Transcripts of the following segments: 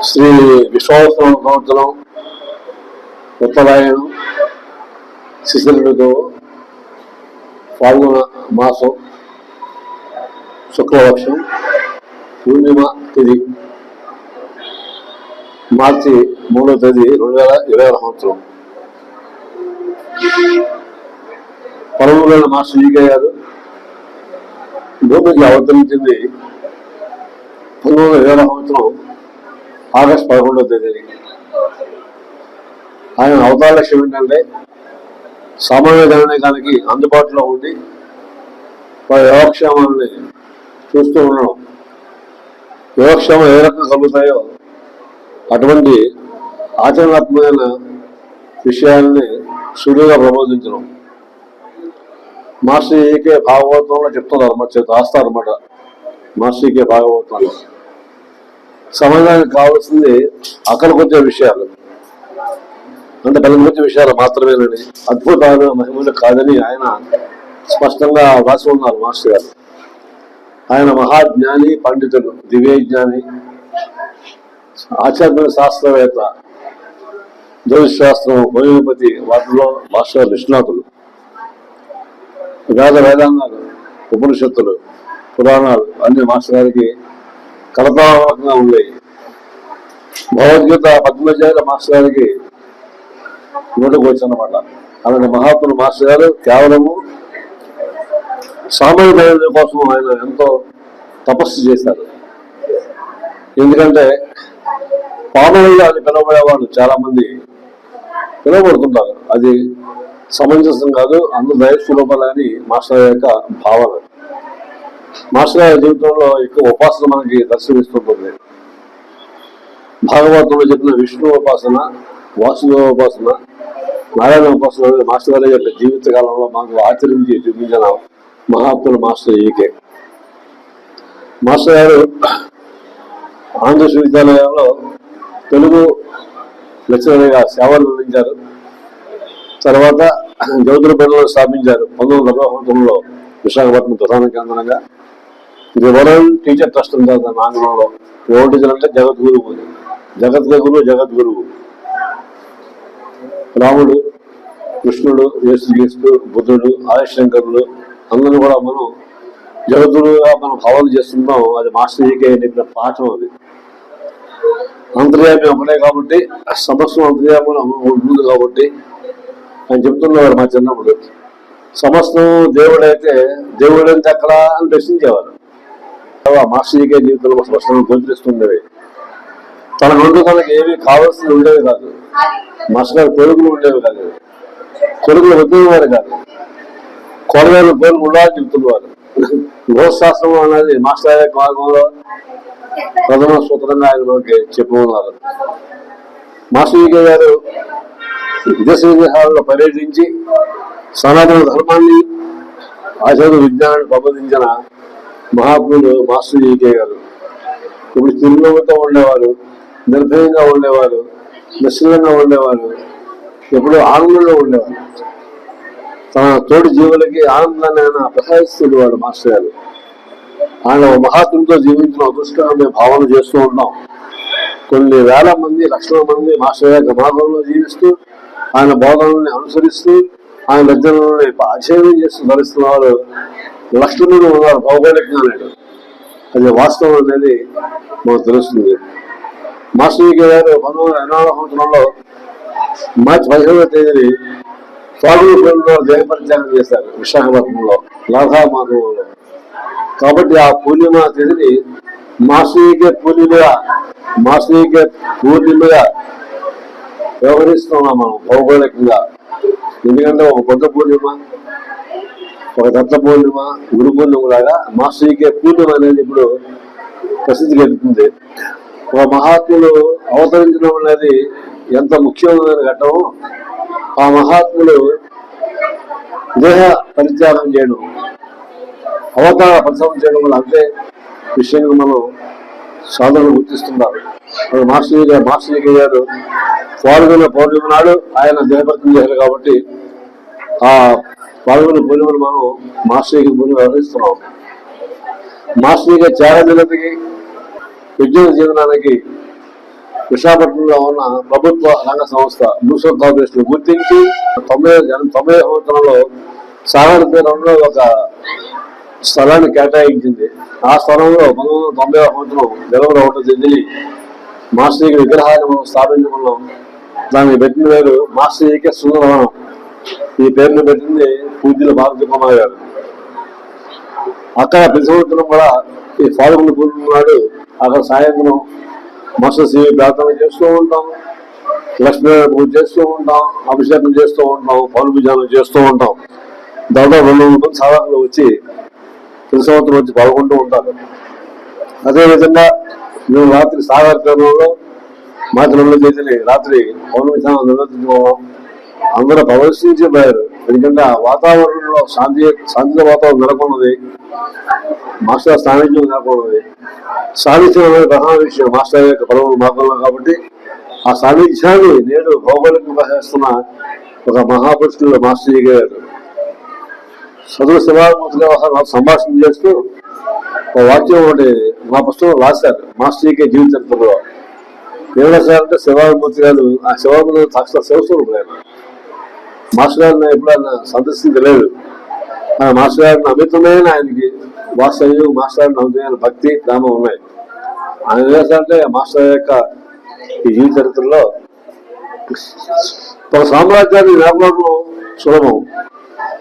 శ్రీ విశ్వావసన సంవత్సరం ఉత్తరాయణం శిశిరుడితో పాల్గొన మాసం శుక్లపక్షం పూర్ణిమ తిథి మార్చి 3వ తేదీ 2020 సంవత్సరం. పరమగురైన మాస్టర్ ఈకే గారు భూమికి అవతరించింది 1920 సంవత్సరం ఆగస్టు 11వ తేదీ. ఆయన అవతార లక్ష్యం ఏంటంటే సామాన్య జననీకానికి అందుబాటులో ఉండి వారి యోగక్షేమాన్ని చూస్తూ ఉండడం. యోగక్షేమం ఏ రకంగా కలుగుతాయో అటువంటి ఆచరణాత్మకమైన విషయాన్ని సులువుగా ప్రబోధించడం. మాస్టర్ ఈకే భాగవతంలో చెప్తున్నారు అన్నమాట, రాస్తారన్నమాట. మాస్టర్ ఈకే భాగవతంలో సమాజానికి కావాల్సింది అక్కడికి వచ్చే విషయాలు, అంటే బలం వచ్చే విషయాలు మాత్రమేనని, అద్భుతాలు మహిమలు కాదని ఆయన స్పష్టంగా రాసి ఉన్నారు మాస్టర్ గారు. ఆయన మహాజ్ఞాని, పండితుడు, దివ్యజ్ఞాని, ఆధ్యాత్మిక శాస్త్రవేత్త, జ్యోతిష్ శాస్త్రం, హోమియోపతి వాటిలో మాస్టర్ నిష్ణాతులు. వేదాంగాలు, ఉపనిషత్తులు, పురాణాలు అన్ని మాస్టర్ గారికి కలతావకంగా ఉండేవి. భగవద్గీత పద్మజాల మాస్టర్ గారికి నోటుకు వచ్చనమాట. అలాంటి మహాత్ముడు మాస్టర్ గారు కేవలము సామాన్య ప్రయోజనం కోసం ఆయన ఎంతో తపస్సు చేశారు. ఎందుకంటే పామరులు అని పిలవబడేవాళ్ళు చాలా మంది పిలువబడుతుంటారు. అది సమంజసం కాదు, అందరూ దయస్వరూపాలని మాస్టర్ యొక్క భావన. మాస్టర్ గారి జీవితంలో ఎక్కువ ఉపాసన మనకి దర్శనమిస్తుంటుంది. భాగవతంలో చెప్పిన విష్ణు ఉపాసన, వాసుదేవ ఉపాసన, నారాయణ ఉపాసన మాస్టర్ గారి యొక్క జీవిత కాలంలో మాకు ఆచరించి చూపించిన మహాత్ములు మాస్టర్ ఈకే. మాస్టర్ గారు ఆంధ్ర విశ్వవిద్యాలయంలో తెలుగు లెక్చరర్గా సేవలు అందించారు. తర్వాత జ్యోతిర్పేటలో స్థాపించారు 1940 సంవత్సరంలో విశాఖపట్నం ప్రధాన కేంద్రంగా. ఇది వరల్డ్ టీచర్ ట్రస్ట్ ఉంటుంది ఆంగ్లంలో. వరల్డ్ టీచర్ అంటే జగద్గురువు, జగద్గురువు. రాముడు, కృష్ణుడు, యేసుక్రీస్తు, బుద్ధుడు, ఆదిశంకరులు అందరూ కూడా మనం జగద్గురువుగా మనం భావన చేస్తున్నాం. అది మాస్టర్ ఈకే చెప్పిన పాఠం. అది అంతర్యామి ఒకటే కాబట్టి, సమస్తం అంతర్యామి ఉంటుంది కాబట్టి ఆయన చెప్తున్నవాడు. మా చిన్నప్పుడు సమస్తం దేవుడైతే దేవుడంటే ఎక్కడ అని ప్రశ్నించేవారు. మాస్టర్ ఈకే జీవితంలో స్పష్టంగా గోచరిస్తుండేవి. తనకంటూ తనకి ఏమీ కావాల్సింది ఉండేవి కాదు. మాస్టర్ గారు కొడుకులు ఉండేవి కాదు, కొడుకులు వద్దువారు కాదు, కొడవేలు కోరుకు ఉండాలని చెప్తున్నవారు. గోశాస్త్రం అనేది మాస్టర్ గారి మార్గంలో ప్రథమ సూత్రంగా ఆయనలోకి చెప్పుకున్నారు. మాస్టర్ ఈకే గారు విదేశ విదేశాలలో పర్యటించి సనాతన ధర్మాన్ని, ఆచార్య విజ్ఞానాన్ని ప్రబోధించిన మహాత్ములు మాస్టర్ ఈకే గారు. ఇప్పుడు చిరునవ్వుతో ఉండేవారు, నిర్భయంగా ఉండేవారు, నిశ్చలంగా ఉండేవారు, ఎప్పుడు ఆనందంలో ఉండేవారు. తన తోటి జీవులకి ఆనందాన్ని ఆయన ప్రసాదిస్తుండేవాడు మాస్టర్ గారు. ఆయన మహాత్ములతో జీవించిన అదృష్టంగా మేము భావన చేస్తూ ఉంటాం. కొన్ని వేల మంది, లక్షల మంది మాస్టర్ గారి మార్గంలో జీవిస్తూ, ఆయన బోధనల్ని అనుసరిస్తూ, ఆయన రచనలని అధ్యయనం చేస్తూ ధరిస్తున్న వారు లక్షల మంది ఉన్నారు భౌగోళికంగా. అది వాస్తవం అనేది మనకు తెలుస్తుంది. మాస్టర్ ఈకే గారు 1984 సంవత్సరంలో మార్చి 15వ తేదీని స్వాతంత్రంలో దేహపరిచారం చేశారు విశాఖపట్నంలో లాభామాధవంలో. కాబట్టి ఆ పూర్ణిమ తిథిని మాస్టర్ ఈకే పూర్ణిమగా వ్యవహరిస్తున్నాం మనం భౌగోళికంగా. ఎందుకంటే ఒక కొత్త పూర్ణిమ, ఒక దత్త పూర్ణిమ, గురు పూర్ణిమ లాగా మాస్టర్ ఈకే పూర్ణిమ అనేది ఇప్పుడు ప్రసిద్ధి చెందుతుంది. ఒక మహాత్ములు అవతరించడం అనేది ఎంత ముఖ్యమైన ఘట్టమో, ఆ మహాత్ములు దేహ పరిత్యాగం చేయడం, అవతార పరిశ్రమ చేయడం వల్ల అంతే విషయంగా మనం సాధనలు గుర్తిస్తున్నారు. మాస్టర్ ఈకే గారు పాల్గొన్న పౌర్ణిమ నాడు ఆయన దేహపరిత్యాగం చేశారు కాబట్టి ఆ పాల్గొన్న పూర్ణిమను మనం మాస్టర్ ఈకే పూర్ణిమ వ్యవహరిస్తున్నాం. మాస్టర్ ఈకే త్యాగ నిలతకి, విజ్ఞాన జీవనానికి విశాఖపట్నంలో ఉన్న ప్రభుత్వ రంగ సంస్థ మున్సిపల్ కార్పొరేషన్ గుర్తించి 90 సంవత్సరంలో సాగర్ తీరంలో ఒక స్థలాన్ని కేటాయించింది. ఆ స్థలంలో 1990 సంవత్సరం జనవరి 1వ తేదీ మాస్టర్ విగ్రహాన్ని మనం స్థాపించుకున్నాం. దానికి పెట్టిన పేరు మాస్టర్ సుందరవనం. ఈ పేరును పెట్టింది పూజ్యుల భారతి కుమార్ గారు. అక్కడ ప్రతి సంవత్సరం కూడా ఈ ఫాల్గుణ పూర్ణిమ నాడు అక్కడ సాయంత్రం మాస్టర్ శ్రీ ప్రార్థన చేస్తూ ఉంటాం, లక్ష్మీ పూజ చేస్తూ ఉంటాం, అభిషేకం చేస్తూ ఉంటాం, పౌరు పూజలు చేస్తూ ఉంటాం. దాదాపు 200 మంది సాధారణలు వచ్చి ప్రతి సంవత్సరం వచ్చి పాల్గొంటూ ఉంటారు. అదేవిధంగా మేము రాత్రి సాగర్ తీరంలో మార్చి 2వ తేదీని రాత్రి పౌర్ణమిశానం నిర్వర్తించుకోవడం అందరూ ప్రదర్శించిపోయారు. ఎందుకంటే ఆ వాతావరణంలో శాంతి వాతావరణం నెలకొన్నది, మాస్టర్ సాన్నిధ్యం నెలకొన్నది. సాన్నిధ్యం అనేది ప్రధాన విషయం మాస్టర్ యొక్క పదవులు మార్గంలో. కాబట్టి ఆ సాన్నిధ్యాన్ని నేడు భౌగోళికంగా చేస్తున్న ఒక మహాపురుషుడు మాస్టర్ గారు. చదువు శివామూర్తి గారు సంభాషణ చేస్తూ ఒక వాక్యం ఒకటి మా పుస్తకం రాశారు. మాస్టర్ జీవిత చరిత్రలో ఏం రాశారంటే, శివామూర్తి గారు ఆ శివామూర్తి సాక్షాత్ శివస్వరూపుడు. మాస్టర్ గారిని ఎప్పుడైనా సందర్శించలేదు. మాస్టర్ గారిని అమితమైన ఆయనకి వాత్సల్యం, మాస్టర్ గారిని అమితమైన భక్తి, ప్రేమ ఉన్నాయి. ఆయన చేస్తారంటే మాస్టర్ యొక్క ఈ జీవిత చరిత్రలో ఒక సామ్రాజ్యాన్ని నేర్పడం సులభం,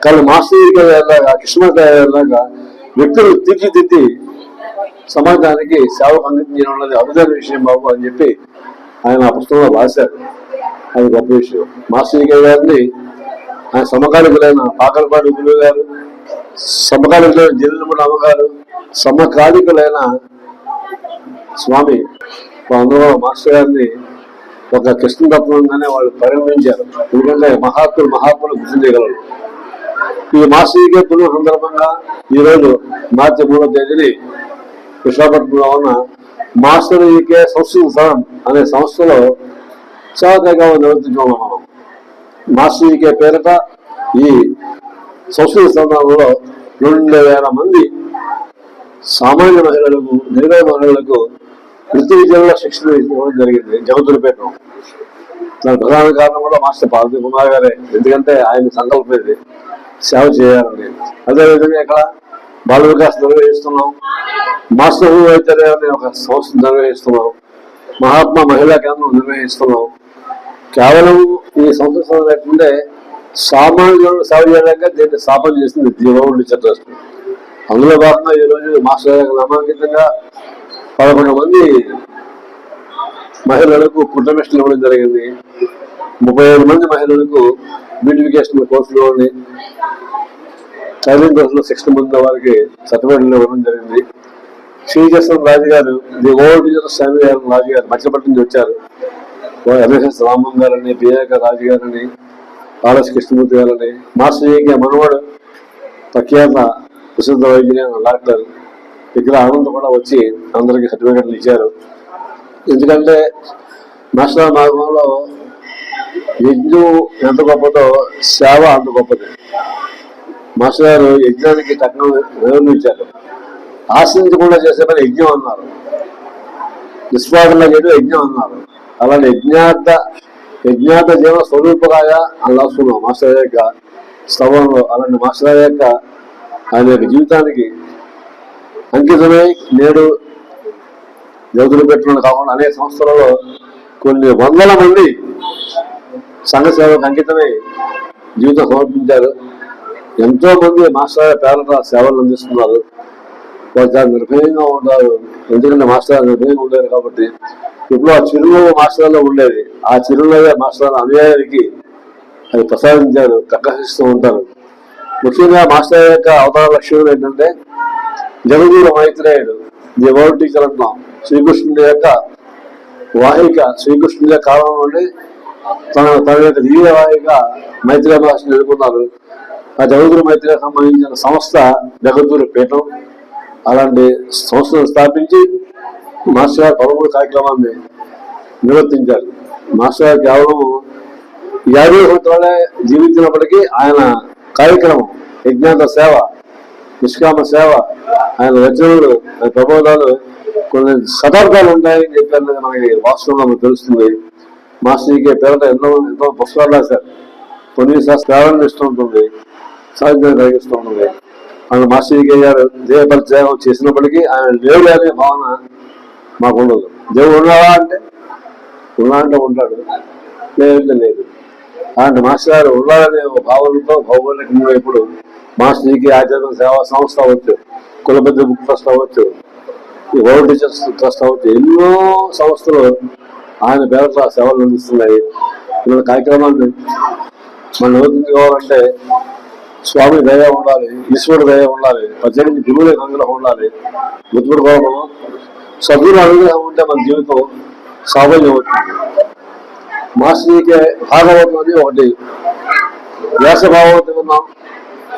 కానీ మాస్టర్ కృష్ణలాగా వ్యక్తులు తీర్చిదిద్ది సమాజానికి సేవకు అందించడం అనేది అరుదైన విషయం బాబు అని చెప్పి ఆయన ఆ పుస్తకంలో రాశారు. అది గొప్ప విషయం. మాస్టర్ గారిని ఆయన సమకాలికులైన పాకలపాటి గురువు గారు, సమకాలికులైన జిల్లుమూడి అమ్మగారు, సమకాలికులైన స్వామి అందులో మాస్టర్ గారిని ఒక కృష్ణతత్వంగానే వాళ్ళు పరిగణించారు. ఎందుకంటే మహాత్ములు గుర్తించగలరు. ఈ మాస్టర్ పుణ్య సందర్భంగా ఈరోజు మార్చి 3వ తేదీని విశాఖపట్నంలో ఉన్న మాస్టర్ సంస్కృత సదనం అనే సంస్థలో ఉత్సాహంగా నిర్వర్తించుకున్నాం. మనం మాస్టర్ పేరిట ఈ సంస్కృత సదనంలో 2,000 మంది సామాన్య మహిళలకు, నిర్వహణ మహిళలకు వృత్తి విద్యలో శిక్షణ ఇవ్వడం జరిగింది జగదులపేటలో. దాని ప్రధాన కారణం కూడా మాస్టర్ పార్వతి కుమార్ గారే. ఎందుకంటే ఆయన సంకల్పం ఇది సేవ చేయాలని. అదేవిధంగా ఇక్కడ బాల వికాస్ నిర్వహిస్తున్నాం, మాస్టర్ వైద్యాలయం అనే ఒక సంస్థ నిర్వహిస్తున్నాం, మహాత్మా మహిళా కేంద్రం నిర్వహిస్తున్నాం. కేవలం ఈ సంస్థ లేకుంటే సామాన్యులను సేవ చేయలేక దీన్ని స్థాపన చేసింది జీవోళ్ళు ట్రస్ట్. అందులో భాగంగా ఈరోజు మాస్టర్ గారికి నామాంకితంగా 11 మంది మహిళలకు పుట్టమిషన్లు ఇవ్వడం జరిగింది. 35 మంది మహిళలకు బ్యూటిఫికేషన్ కోర్సులు, ట్రైనింగ్ కోర్సులో శిక్షణ పొందిన వారికి సర్టిఫికేట్లు ఇవ్వడం జరిగింది. శ్రీకృష్ణ రాజు గారు, ది ఓల్డ్ స్వామి గారు రాజు గారు మచిలీపట్నం నుంచి వచ్చారు. ఎంఎస్ఎస్ రామన్ గారని, బిఏక రాజు గారని, ఆర్ఎస్ కృష్ణమూర్తి గారని, మాస్టర్ మనవాడు ప్రఖ్యాత ప్రసిద్ధ వైద్యులైన డాక్టర్ ఇక్కడ ఆనంద్ కూడా వచ్చి అందరికి సర్టిఫికేట్లు ఇచ్చారు. ఎందుకంటే మాస్టర్ మార్గంలో యజ్ఞం ఎంత గొప్పదో సేవ అంత గొప్పది. మాస్టర్ గారు యజ్ఞానికి టెక్నాలజీ ఇచ్చారు. ఆశ్రయించకుండా చేసే పని యజ్ఞం అన్నారు, నిస్వార్థంగా చేయడం యజ్ఞం అన్నారు. అలాంటి యజ్ఞార్థ జీవన స్వరూపరాయ అని రాసుకున్నాం మాస్టర్ యొక్క స్తవంలో. అలాంటి మాస్టర్ యొక్క ఆయన యొక్క జీవితానికి అంకితమై నేడు జ్యోతులు పెట్టడం కాకుండా అనేక సంస్థలలో కొన్ని 100 మంది సంఘ సేవకు అంకితమై జీవితం సమర్పించారు. ఎంతో మంది మాస్టర్ పేరట సేవలు అందిస్తున్నారు. వాళ్ళు చాలా నిర్భయంగా ఉంటారు. ఎందుకంటే మాస్టర్ నిర్భయంగా ఉండేది కాబట్టి. ఇప్పుడు ఆ చిరునవ్వు మాస్టర్లో ఉండేది. ఆ చిరునవ్వే మాస్టర్ అనుయాయానికి అది ప్రసాదించారు, ప్రకాశిస్తూ ఉంటారు. ముఖ్యంగా మాస్టర్ యొక్క అవతార లక్ష్యం ఏంటంటే జగద్గురు మైత్రేయుడు, ది వరల్డ్ టీచర్ అంటున్నాం. శ్రీకృష్ణుడి యొక్క వాహిక, శ్రీకృష్ణుడి కాలం నుండి తన యొక్క దివ్య వాహిక మైత్రేయ మహర్షిని ఎదుర్కొన్నారు. ఆ జగద్గురు మైత్రేయకు సంబంధించిన సంస్థ జగద్గురు పీఠం. అలాంటి సంస్థను స్థాపించి మాస్టర్ గారు 13 కార్యక్రమాన్ని నిర్వర్తించారు. మాస్టర్ గారు కేవలం 50 సంవత్సరాలే జీవించినప్పటికీ ఆయన కార్యక్రమం యజ్ఞాంత సేవ నిష్కామ సేవ, ఆయన రచనలు, ఆయన ప్రబోధాలు కొన్ని శతాబ్దాలు ఉంటాయని చెప్పారు. మనకి వాస్తవంగా మనకు తెలుస్తుంది. మాస్టర్కి పేరుతో ఎంతో పుస్తకాలు రాశారు. కొన్ని సేవలను ఇస్తూ ఉంటుంది, సాహిత్యం కలిగిస్తూ ఉంటుంది. ఆయన మాస్టర్కి గారు దేవపరిచయం చేసినప్పటికీ ఆయన దేవుడు అనే భావన మాకు ఉండదు. దేవుడు ఉన్నాడా అంటే ఉంటాడు, లేదంటే లేదు. అలాంటి మాస్టర్ గారు ఉండాలనే ఒక భావనతో భౌగోళికంగా ఇప్పుడు మాస్టర్కి ఆధ్యాత్మిక సేవా సంస్థ అవ్వచ్చు, కులబద్ద బుక్ ట్రస్ట్ అవ్వచ్చు, ఈ వరల్డ్ టీచర్స్ ట్రస్ట్ అవ్వచ్చు, ఎన్నో సంస్థలు ఆయన పేరుతో సేవలు అందిస్తున్నాయి. ఇలాంటి కార్యక్రమాన్ని మనం నిర్వర్తించుకోవాలంటే స్వామి దయ ఉండాలి, ఈశ్వరుడు దయ ఉండాలి, ప్రత్యేకించి గురువుల అనుగ్రహం ఉండాలి. గుర్తుపెట్టుకోవడం సభ్యుల అనుగ్రహం ఉంటే మన జీవితం సాఫల్యం అవుతుంది. మాస్టర్కి భాగవతం అని ఒకటి, వ్యాస భాగవతం ఉన్నాం,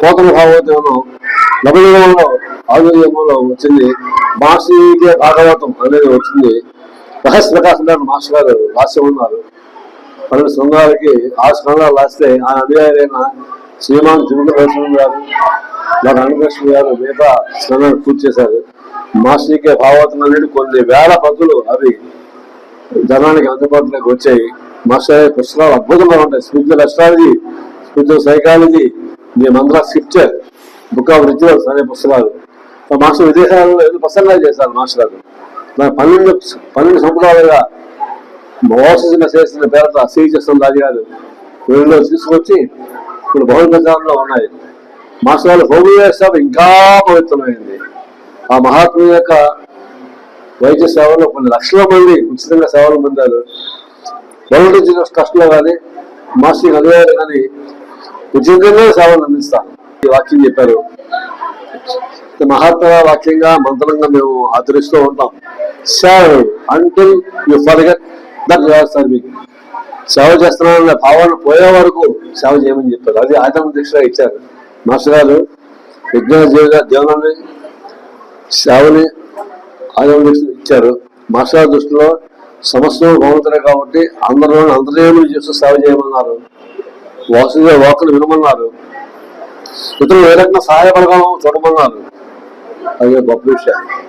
పోతన భాగవతం ఉన్నాం, నవయుగంలో ఆధునికంలో వచ్చింది మాస్టర్కి భాగవతం అనేది వచ్చింది. రహస్య ప్రకాశం గారు మాస్టర్ గారు రాసి ఉన్నారు. 12 స్కంధాలకి 6 స్కంధాలు రాస్తే ఆయన అనుయాయులైన శ్రీమాన్ తిరుమల గారు, నాకు అనుకృష్ణ గారు మిగతా స్కంధాలు పూర్తి చేశారు. మాస్టర్కి భాగవతం అనేది కొన్ని వేల పద్దులు అవి జనానికి అందుబాటులోకి వచ్చాయి. మాస్టర్ పుస్తకాలు అద్భుతంగా ఉంటాయి. Spiritual astrology, spiritual psychology, the Mantra scripture, book of rituals అనే పుస్తకాలు. మాస్టర్ విదేశాలలో ఎన్నో ప్రసంగాలు చేశారు. మాస్టర్ గారు 12 సంవత్సరాలుగా మోసస్ చేసిన పేరట శ్రీకృష్ణ రాజు గారు వీళ్ళలో తీసుకొచ్చి ఇప్పుడు బహుళ ప్రచారంలో ఉన్నాయి. మాస్టర్ గారు హోమియో సేవ ఇంకా పవిత్రమైంది. ఆ మహాత్ముల యొక్క వైద్య సేవలో కొన్ని లక్షల మంది ఉచితంగా సేవలు పొందారు. వరల్డ్ టీచర్స్ ట్రస్ట్ లో కానీ మాస్టర్ అనుయాయులు కానీ ఉచితంగా సేవలు అందిస్తాను ఈ వాక్యం చెప్పారు. మహాత్మా వాక్యంగా మంత్రంగా మేము ఆచరిస్తూ ఉంటాం. Serve until you forget that you are serving. సేవ చేస్తున్నారన్న భావన పోయే వరకు సేవ చేయమని చెప్పారు. అది ఆచరణ దీక్షగా ఇచ్చారు మాస్టర్ గారు. విజ్ఞాన జీవనాన్ని సేవని ఆచరణ దీక్ష ఇచ్చారు. మాస్టర్ గారి దృష్టిలో సమస్యలు భగవంతుడే కాబట్టి అందరూ అంతర్యాములు చేస్తూ సేవ చేయమన్నారు. వాకులు వినమన్నారు. ఇతరులు ఏ రకంగా సహాయపడగలం చూడమన్నారు. అది గొప్ప విషయం.